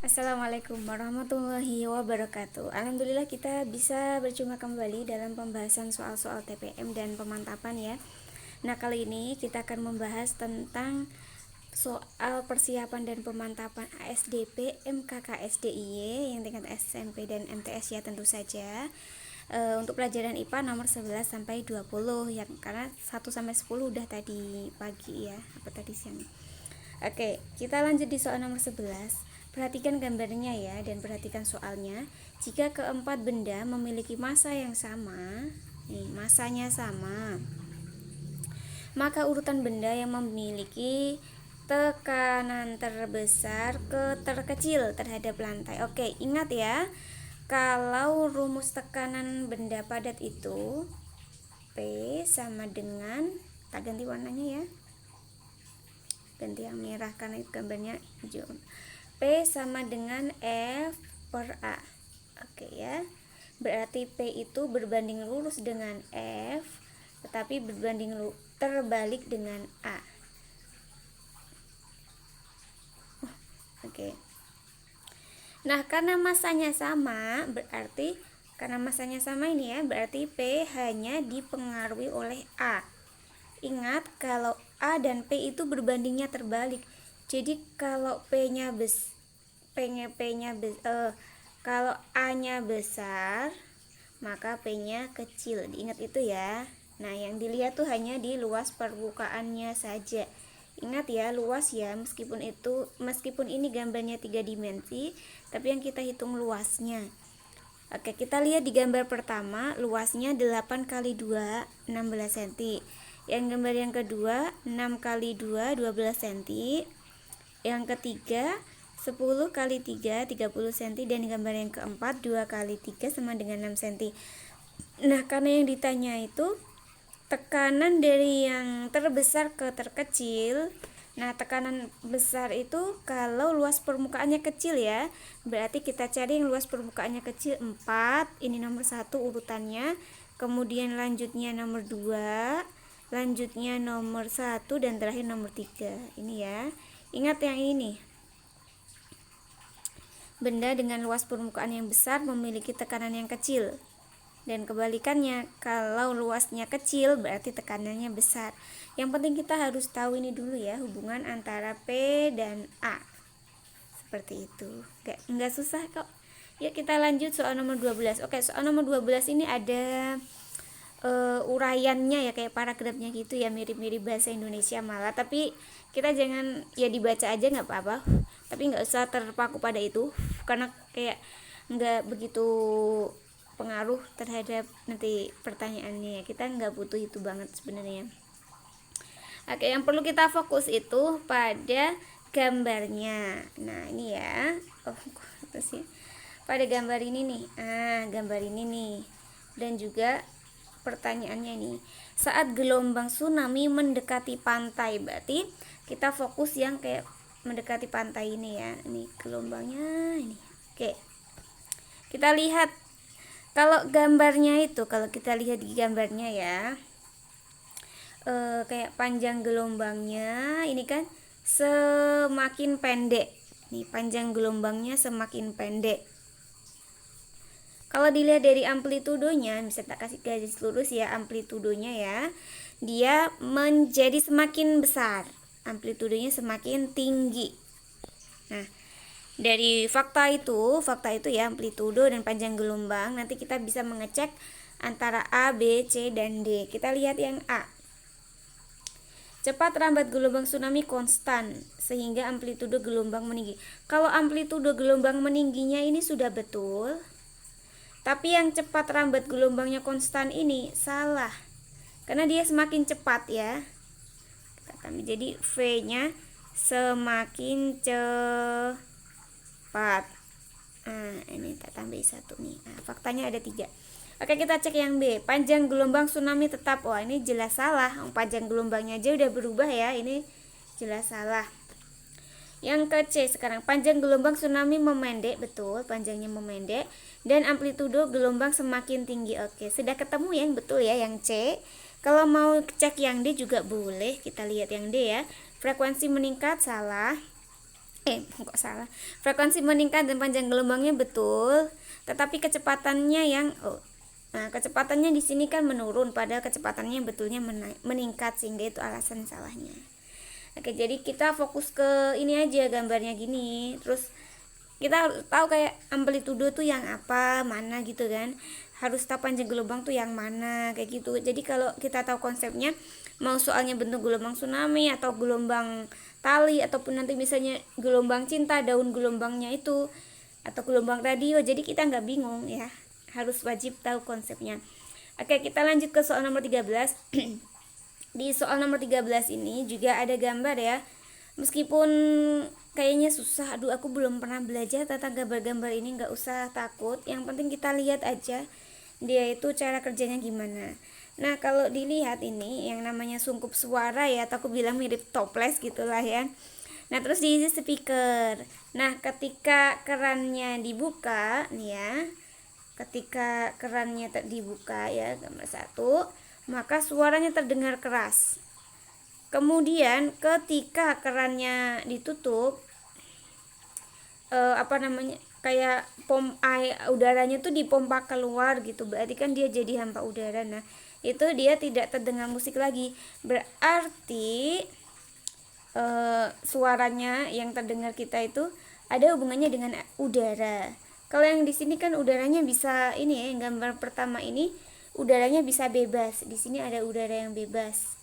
Assalamualaikum warahmatullahi wabarakatuh. Alhamdulillah kita bisa berjumpa kembali dalam pembahasan soal-soal TPM dan pemantapan ya. Nah, kali ini kita akan membahas tentang soal persiapan dan pemantapan ASDP MKKSDIY yang tingkat SMP dan MTS ya tentu saja. Untuk pelajaran IPA nomor 11 sampai 20 ya, karena 1 sampai 10 udah tadi pagi ya, apa tadi siang. Oke, kita lanjut di soal nomor 11. Perhatikan gambarnya ya, dan perhatikan soalnya. Jika keempat benda memiliki massa yang sama, nih massanya sama, maka urutan benda yang memiliki tekanan terbesar ke terkecil terhadap lantai. Oke, ingat ya, kalau rumus tekanan benda padat itu P sama dengan, tak ganti warnanya ya, ganti yang merah karena itu gambarnya hijau. P sama dengan F per A. Oke ya, berarti P itu berbanding lurus dengan F, tetapi berbanding terbalik dengan A. Oke. Nah, karena masanya sama, ini ya, berarti P hanya dipengaruhi oleh A. Ingat, kalau A dan P itu berbandingnya terbalik. Jadi kalau kalau A-nya besar, maka P-nya kecil. Diingat itu ya. Nah, yang dilihat tuh hanya di luas permukaannya saja. Ingat ya, luas ya, meskipun ini gambarnya 3 dimensi, tapi yang kita hitung luasnya. Oke, kita lihat di gambar pertama, luasnya 8 kali 2, 16 cm. Yang gambar yang kedua, 6 kali 2, 12 cm. Yang ketiga, 10 kali 3, 30 cm. Dan gambar yang keempat, 2 kali 3 sama dengan 6 cm. Nah, karena yang ditanya itu tekanan dari yang terbesar ke terkecil. Nah, tekanan besar itu kalau luas permukaannya kecil ya, berarti kita cari yang luas permukaannya kecil 4. Ini nomor 1 urutannya. Kemudian lanjutnya nomor 2, lanjutnya nomor 1, dan terakhir nomor 3. Ini ya. Ingat yang ini nih. Benda dengan luas permukaan yang besar memiliki tekanan yang kecil. Dan kebalikannya, kalau luasnya kecil berarti tekanannya besar. Yang penting kita harus tahu ini dulu ya, hubungan antara P dan A. Seperti itu. Enggak susah kok. Ya, kita lanjut soal nomor 12. Oke, soal nomor 12 ini ada uraiannya ya, kayak paragrafnya gitu ya, mirip-mirip bahasa Indonesia malah, tapi kita jangan ya, dibaca aja nggak apa-apa, tapi nggak usah terpaku pada itu karena kayak nggak begitu pengaruh terhadap nanti pertanyaannya. Kita nggak butuh itu banget sebenarnya. Oke, yang perlu kita fokus itu pada gambarnya. Nah, ini ya, pada gambar ini nih, gambar ini nih, dan juga pertanyaannya nih, saat gelombang tsunami mendekati pantai, berarti kita fokus yang kayak mendekati pantai ini ya, ini gelombangnya ini. Oke, kita lihat kalau gambarnya itu, kalau kita lihat di gambarnya ya, kayak panjang gelombangnya ini kan semakin pendek nih, panjang gelombangnya semakin pendek. Kalau dilihat dari amplitudonya, bisa tak kasih garis lurus ya, amplitudonya ya, dia menjadi semakin besar, amplitudonya semakin tinggi. Nah, dari fakta itu ya, amplitudo dan panjang gelombang, nanti kita bisa mengecek antara A, B, C, dan D. Kita lihat yang A. Cepat rambat gelombang tsunami konstan sehingga amplitudo gelombang meninggi. Kalau amplitudo gelombang meningginya ini sudah betul, tapi yang cepat rambat gelombangnya konstan ini salah, karena dia semakin cepat ya. Jadi V-nya semakin cepat. Nah, ini tak tambah 1 nih. Nah, faktanya ada 3. Oke, kita cek yang B. Panjang gelombang tsunami tetap. Wah, ini jelas salah. Panjang gelombangnya aja udah berubah ya. Ini jelas salah. Yang ke C sekarang, panjang gelombang tsunami memendek, betul, panjangnya memendek, dan amplitudo gelombang semakin tinggi. Oke, sudah ketemu yang betul ya, yang C. Kalau mau cek yang D juga boleh, kita lihat yang D ya. Frekuensi meningkat, salah. kok salah. Frekuensi meningkat dan panjang gelombangnya betul, tetapi kecepatannya kecepatannya di sini kan menurun, padahal kecepatannya betulnya meningkat, sehingga itu alasan salahnya. Oke, jadi kita fokus ke ini aja, gambarnya gini. Terus kita harus tahu kayak amplitudo tuh yang apa, mana gitu kan. Harus tahu panjang gelombang tuh yang mana, kayak gitu. Jadi kalau kita tahu konsepnya, mau soalnya bentuk gelombang tsunami atau gelombang tali, ataupun nanti misalnya gelombang cinta, daun gelombangnya itu, atau gelombang radio, jadi kita nggak bingung ya, harus wajib tahu konsepnya. Oke, kita lanjut ke soal nomor 13. Di soal nomor 13 ini juga ada gambar ya, meskipun kayaknya susah, aduh aku belum pernah belajar tentang gambar-gambar ini, nggak usah takut, yang penting kita lihat aja dia itu cara kerjanya gimana. Nah, kalau dilihat ini yang namanya sungkup suara ya, atau aku bilang mirip toples gitulah ya. Nah, terus diisi speaker. Nah, ketika kerannya dibuka nih ya, ketika kerannya dibuka ya, gambar 1, maka suaranya terdengar keras. Kemudian ketika kerannya ditutup, kayak udaranya tuh dipompa keluar gitu, berarti kan dia jadi hampa udara. Nah, itu dia tidak terdengar musik lagi, berarti suaranya yang terdengar kita itu ada hubungannya dengan udara. Kalau yang di sini kan udaranya bisa ini ya, yang gambar pertama ini udaranya bisa bebas, di sini ada udara yang bebas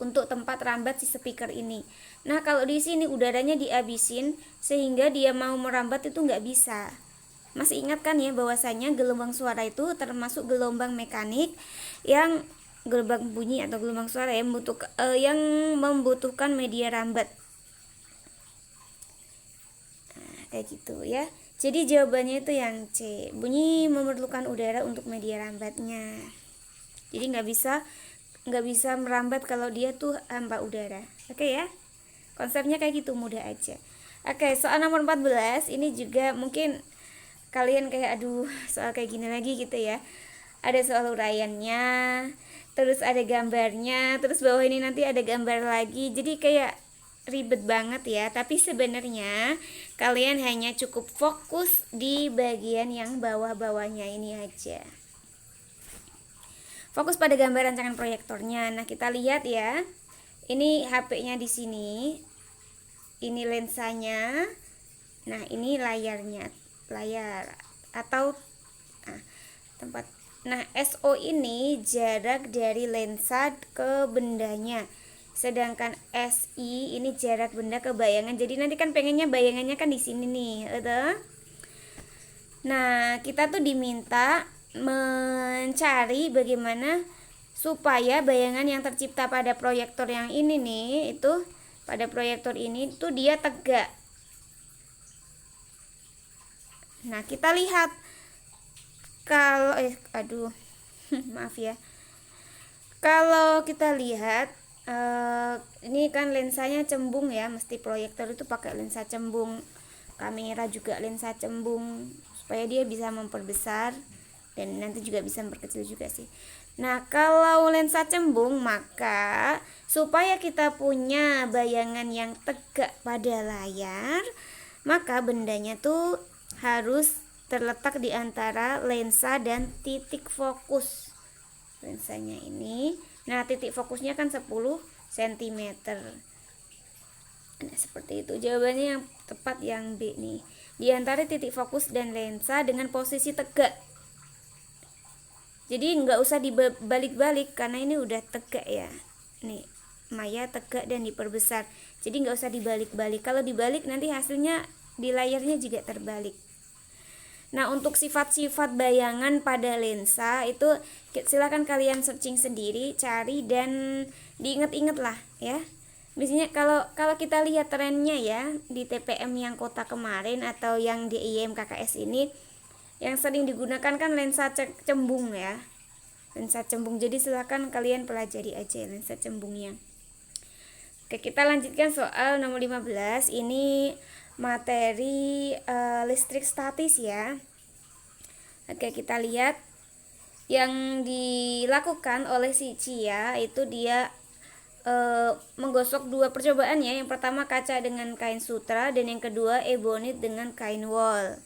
untuk tempat rambat si speaker ini. Nah, kalau di sini udaranya dihabisin sehingga dia mau merambat itu nggak bisa. Masih ingat kan ya bahwasanya gelombang suara itu termasuk gelombang mekanik, yang gelombang bunyi atau gelombang suara yang membutuhkan media rambat. Nah, kayak gitu ya. Jadi jawabannya itu yang C. Bunyi memerlukan udara untuk media rambatnya. Jadi nggak bisa merambat kalau dia tuh hampa udara. Oke ya, konsepnya kayak gitu, mudah aja. Oke, soal nomor 14 ini juga mungkin kalian kayak aduh, soal kayak gini lagi gitu ya. Ada soal uraiannya, terus ada gambarnya, terus bawah ini nanti ada gambar lagi, jadi kayak ribet banget ya. Tapi sebenarnya kalian hanya cukup fokus di bagian yang bawah-bawahnya ini aja. Fokus pada gambar rancangan proyektornya. Nah, kita lihat ya. Ini HP-nya di sini. Ini lensanya. Nah, ini layarnya. Layar atau tempat. Nah, SO ini jarak dari lensa ke bendanya. Sedangkan SI ini jarak benda ke bayangan. Jadi nanti kan pengennya bayangannya kan di sini nih, Nah, kita tuh diminta mencari bagaimana supaya bayangan yang tercipta pada proyektor yang ini nih, itu pada proyektor ini tuh dia tegak. Nah, kita lihat kalau maaf ya. Kalau kita lihat ini kan lensanya cembung ya, mesti proyektor itu pakai lensa cembung. Kamera juga lensa cembung supaya dia bisa memperbesar dan nanti juga bisa memperkecil juga sih. Nah, kalau lensa cembung, maka supaya kita punya bayangan yang tegak pada layar, maka bendanya tuh harus terletak di antara lensa dan titik fokus lensanya ini. Nah, titik fokusnya kan 10 cm. Nah, seperti itu. Jawabannya yang tepat yang B nih. Di antara titik fokus dan lensa dengan posisi tegak. Jadi nggak usah dibalik-balik karena ini udah tegak ya. Nih, maya tegak dan diperbesar. Jadi nggak usah dibalik-balik. Kalau dibalik nanti hasilnya di layarnya juga terbalik. Nah, untuk sifat-sifat bayangan pada lensa itu silakan kalian searching sendiri, cari dan diingat-ingat lah ya. Misalnya kalau kita lihat trennya ya di TPM yang kota kemarin atau yang di IM KKS ini, yang sering digunakan kan lensa cembung ya. Lensa cembung. Jadi silakan kalian pelajari aja lensa cembungnya. Oke, kita lanjutkan soal nomor 15. Ini materi listrik statis ya. Oke, kita lihat yang dilakukan oleh si Cia itu dia menggosok dua percobaan ya. Yang pertama kaca dengan kain sutra dan yang kedua ebonit dengan kain wol.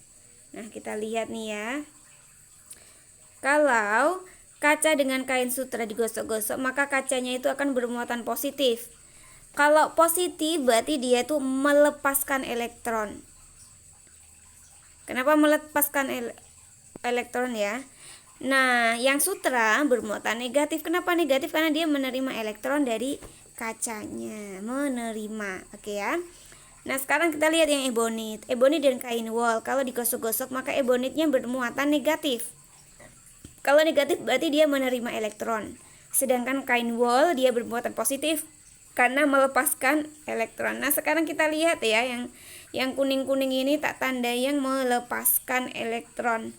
Nah, kita lihat nih ya. Kalau kaca dengan kain sutra digosok-gosok, maka kacanya itu akan bermuatan positif. Kalau positif berarti dia tuh melepaskan elektron. Kenapa melepaskan elektron ya? Nah, yang sutra bermuatan negatif. Kenapa negatif? Karena dia menerima elektron dari kacanya. Menerima. Oke ya. Nah, sekarang kita lihat yang ebonit. Ebonit dan kain wol. Kalau digosok-gosok maka ebonitnya bermuatan negatif. Kalau negatif berarti dia menerima elektron. Sedangkan kain wol dia bermuatan positif karena melepaskan elektron. Nah, sekarang kita lihat ya yang kuning-kuning ini tak tanda yang melepaskan elektron.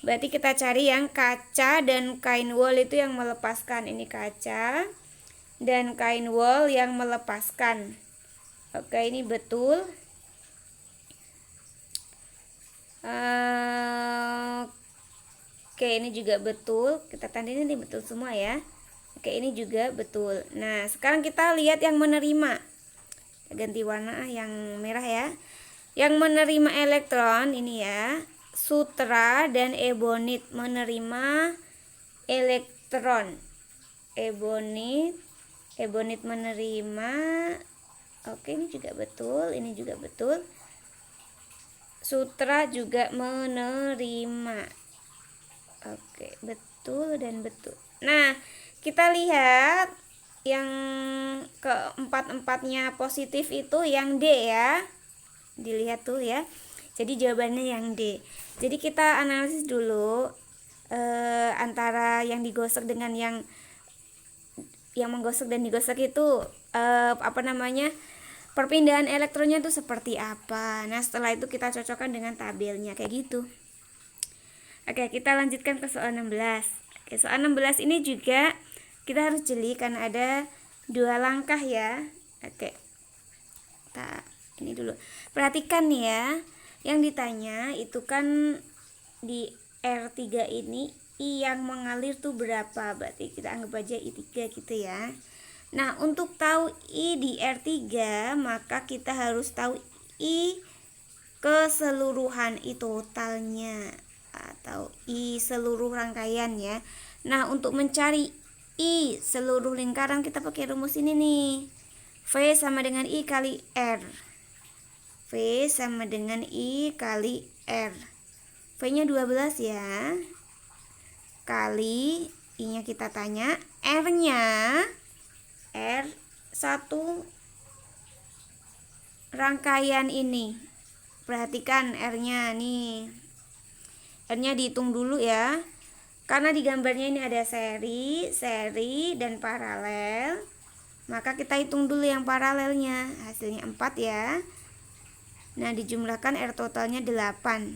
Berarti kita cari yang kaca dan kain wol itu yang melepaskan. Ini kaca dan kain wol yang melepaskan. Oke, ini betul. Oke, ini juga betul. Kita tandain ini betul semua ya. Oke, ini juga betul. Nah, sekarang kita lihat yang menerima. Ganti warna yang merah ya. Yang menerima elektron ini ya, sutra dan ebonit menerima elektron. Ebonit menerima. Oke, ini juga betul, ini juga betul. Sutra juga menerima. Oke, betul dan betul. Nah, kita lihat yang keempat-empatnya positif itu yang D ya. Dilihat tuh ya. Jadi jawabannya yang D. Jadi kita analisis dulu antara yang digosok dengan yang menggosok dan digosok itu perpindahan elektronnya itu seperti apa. Nah, setelah itu kita cocokkan dengan tabelnya kayak gitu. Oke, kita lanjutkan ke soal 16. Oke, soal 16 ini juga kita harus jeli karena ada dua langkah ya. Oke. Ini dulu. Perhatikan nih ya. Yang ditanya itu kan di R3 ini I yang mengalir tuh berapa? Berarti kita anggap aja I3 gitu ya. Nah, untuk tahu I di R3 maka kita harus tahu I keseluruhan, I totalnya atau I seluruh rangkaian ya. Nah, untuk mencari I seluruh lingkaran kita pakai rumus ini nih. V sama dengan I kali R. V sama dengan I kali R. V-nya 12 ya. Kali I-nya kita tanya, R-nya R1 rangkaian ini. Perhatikan R-nya nih. R-nya dihitung dulu ya. Karena di gambarnya ini ada seri dan paralel. Maka kita hitung dulu yang paralelnya. Hasilnya 4 ya. Nah, dijumlahkan R totalnya 8.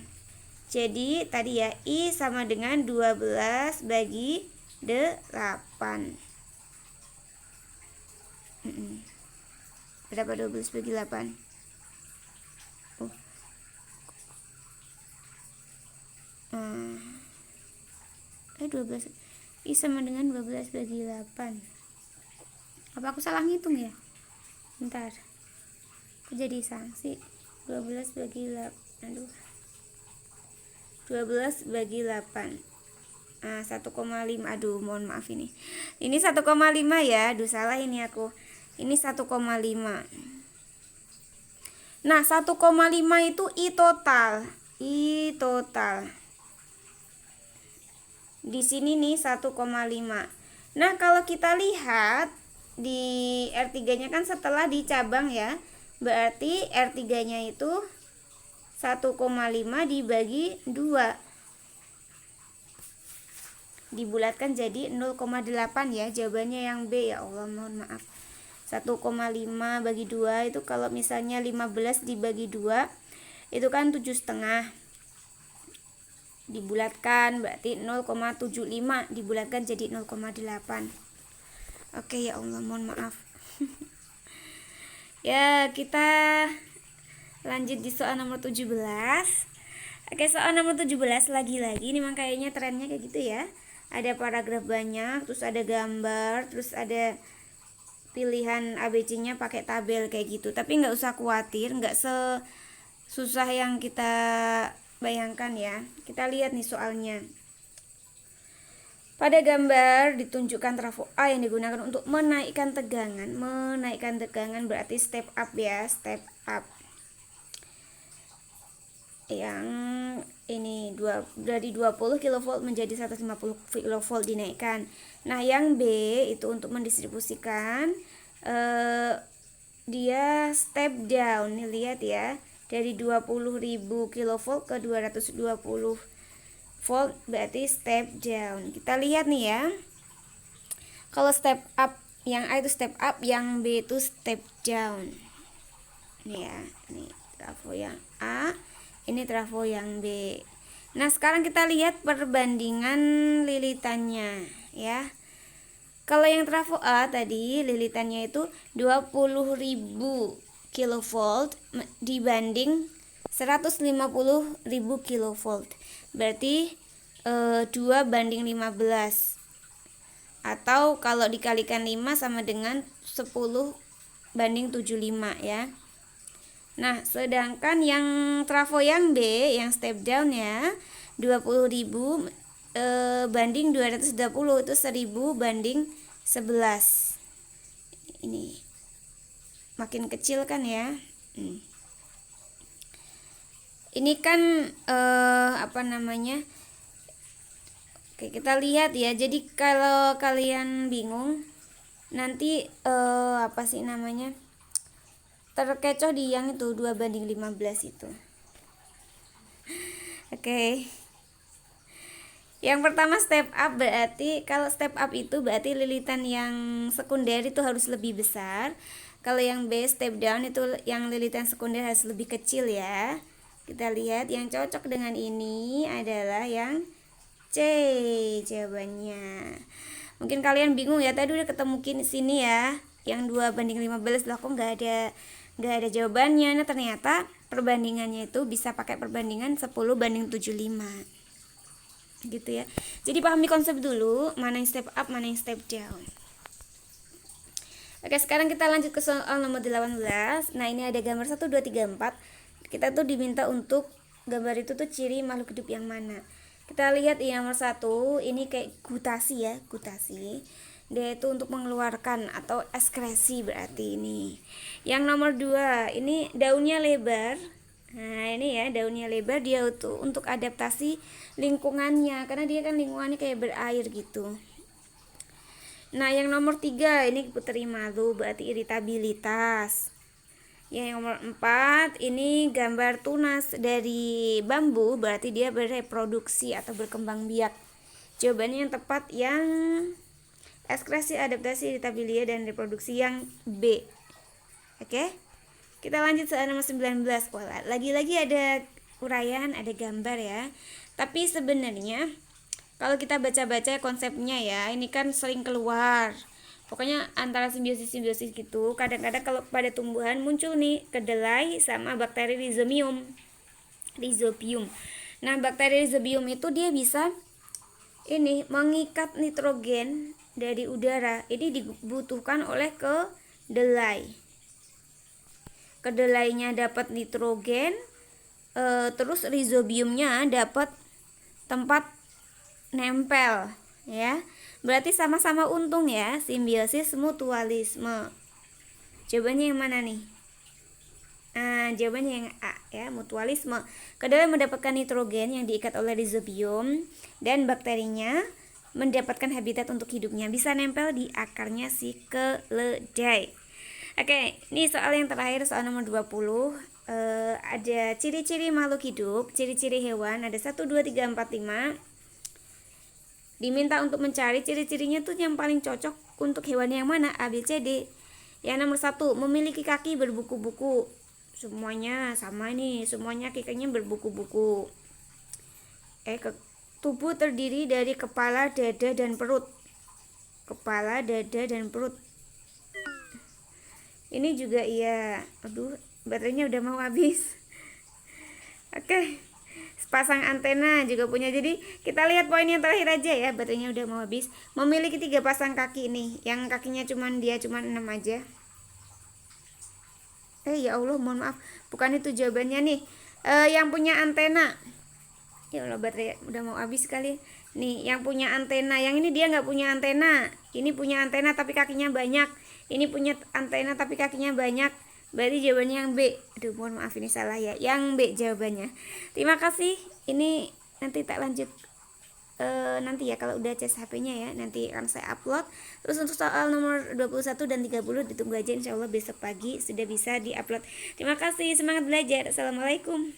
Jadi tadi ya I sama dengan 12 bagi 8. Berapa 12 bagi 8? 12. I sama dengan 12 bagi 8. Apa aku salah ngitung ya? Bentar. Aku jadi sanksi. 12 bagi 8. 12 bagi 8. 1,5. Aduh, mohon maaf ini. Ini 1,5 ya. Aduh, salah ini aku. Ini 1,5. Nah, 1,5 itu I total. I total. Di sini nih 1,5. Nah, kalau kita lihat di R3-nya kan setelah dicabang ya. Berarti R3-nya itu 1,5 dibagi 2 dibulatkan jadi 0,8 ya. Jawabannya yang B ya Allah, mohon maaf. 1,5 bagi 2 itu kalau misalnya 15 dibagi 2 itu kan 7,5 dibulatkan berarti 0,75 dibulatkan jadi 0,8. Oke ya Allah, mohon maaf. Ya, kita lanjut di soal nomor 17. Oke, soal nomor 17 lagi-lagi ini memang kayaknya trennya kayak gitu ya. Ada paragraf banyak, terus ada gambar, terus ada pilihan ABC-nya pakai tabel kayak gitu. Tapi nggak usah khawatir, nggak sesusah yang kita bayangkan ya. Kita lihat nih soalnya. Pada gambar ditunjukkan trafo A yang digunakan untuk menaikkan tegangan. Menaikkan tegangan berarti step up ya, step up. Yang ini dari 20 kV menjadi 150 kV dinaikkan. Nah, yang B itu untuk mendistribusikan dia step down. Nih lihat ya, dari 20.000 kV ke 220 volt berarti step down. Kita lihat nih ya. Kalau step up, yang A itu step up, yang B itu step down. Nih ya, ini trafo yang A, ini trafo yang B. Nah, sekarang kita lihat perbandingan lilitannya ya. Kalau yang trafo A tadi lilitannya itu 20.000 kV dibanding 150.000 kV. Berarti 2:15. Atau kalau dikalikan 5 sama dengan 10:75 ya. Nah, sedangkan yang trafo yang B, yang step down ya, 20.000 banding 220 itu 1000:11. Ini makin kecil kan ya. Ini kan apa namanya? Oke, kita lihat ya. Jadi kalau kalian bingung nanti apa sih namanya? Terkecoh di yang itu 2:15 itu. Oke. Yang pertama step up, berarti kalau step up itu berarti lilitan yang sekunder itu harus lebih besar. Kalau yang B step down itu yang lilitan sekunder harus lebih kecil ya. Kita lihat yang cocok dengan ini adalah yang C jawabannya. Mungkin kalian bingung ya, tadi udah ketemu sini ya, yang 2:15 lah, kok nggak ada jawabannya. Nah, ternyata perbandingannya itu bisa pakai perbandingan 10:75 gitu ya. Jadi pahami konsep dulu, mana yang step up, mana yang step down. Oke, sekarang kita lanjut ke soal nomor 18. Nah, ini ada gambar 1, 2, 3, 4. Kita tuh diminta untuk gambar itu tuh ciri makhluk hidup yang mana. Kita lihat yang nomor 1, ini kayak gutasi ya, gutasi. Dia itu untuk mengeluarkan atau ekskresi berarti ini. Yang nomor 2, ini daunnya lebar. Nah, ini ya, daunnya lebar, dia tuh untuk adaptasi lingkungannya, karena dia kan lingkungannya kayak berair gitu. Nah, yang nomor 3, ini puteri malu, berarti iritabilitas. Yang nomor 4, ini gambar tunas dari bambu, berarti dia bereproduksi atau berkembang biak. Jawabannya yang tepat yang ekskresi, adaptasi, iritabilitas, dan reproduksi yang B. Oke, kita lanjut soal nomor 19. Wah, lagi-lagi ada uraian, ada gambar ya. Tapi sebenarnya kalau kita baca-baca konsepnya ya, ini kan sering keluar. Pokoknya antara simbiosis gitu. Kadang-kadang kalau pada tumbuhan muncul nih kedelai sama bakteri rhizobium. Nah, bakteri rhizobium itu dia bisa ini mengikat nitrogen dari udara. Ini dibutuhkan oleh kedelai. Kedelainya dapat nitrogen, terus rhizobiumnya dapat tempat nempel ya. Berarti sama-sama untung ya, simbiosis mutualisme. Jawabannya yang mana nih? Jawabannya yang A ya, mutualisme. Kedelai mendapatkan nitrogen yang diikat oleh rhizobium dan bakterinya mendapatkan habitat untuk hidupnya, bisa nempel di akarnya si keledai. Oke, ini soal yang terakhir, soal nomor 20. Ada ciri-ciri makhluk hidup, ciri-ciri hewan, ada 1, 2, 3, 4, 5. Diminta untuk mencari ciri-cirinya tuh yang paling cocok untuk hewan yang mana, A, B, C, D. Yang nomor 1, memiliki kaki berbuku-buku. Semuanya sama nih, semuanya kakinya berbuku-buku. Tubuh terdiri dari kepala, dada, dan perut. Kepala, dada, dan perut. Ini juga iya. Aduh, baterainya udah mau habis. Oke. pasang antena juga punya. Jadi kita lihat poin yang terakhir aja ya, baterainya udah mau habis. Memiliki 3 pasang kaki nih, yang kakinya cuma 6 aja. Ya Allah, mohon maaf, bukan itu jawabannya nih. Yang punya antena, ya Allah, baterai udah mau habis sekali nih. Yang punya antena, yang ini dia nggak punya antena. Ini punya antena tapi kakinya banyak. Ini punya antena tapi kakinya banyak. Berarti jawabannya yang B. Aduh, mohon maaf ini salah ya. Yang B jawabannya. Terima kasih. Ini nanti tak lanjut nanti ya, kalau udah cas HP-nya ya, nanti akan saya upload. Terus untuk soal nomor 21 dan 30 ditunggu aja, insya Allah besok pagi sudah bisa diupload. Terima kasih, semangat belajar. Assalamualaikum.